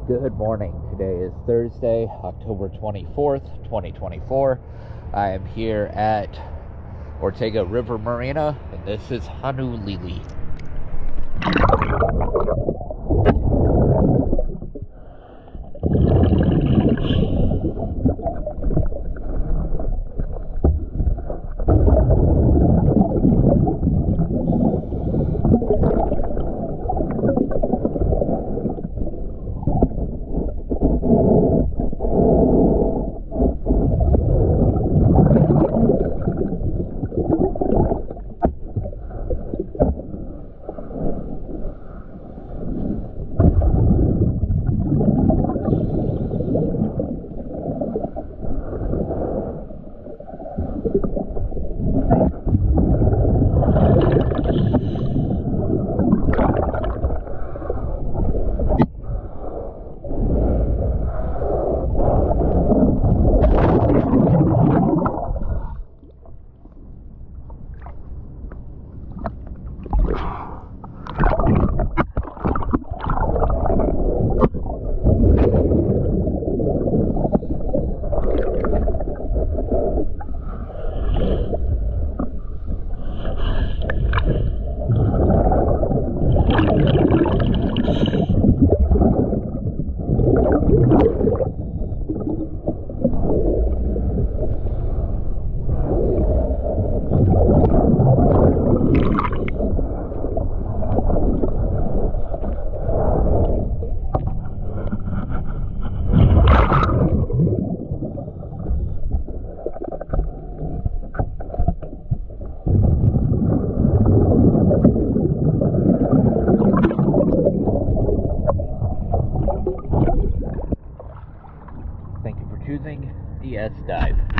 Good morning. Today is Thursday, October 24th, 2024. I am here at Ortega River Marina, and this is Honu Lele. Thank you for choosing DS Dive.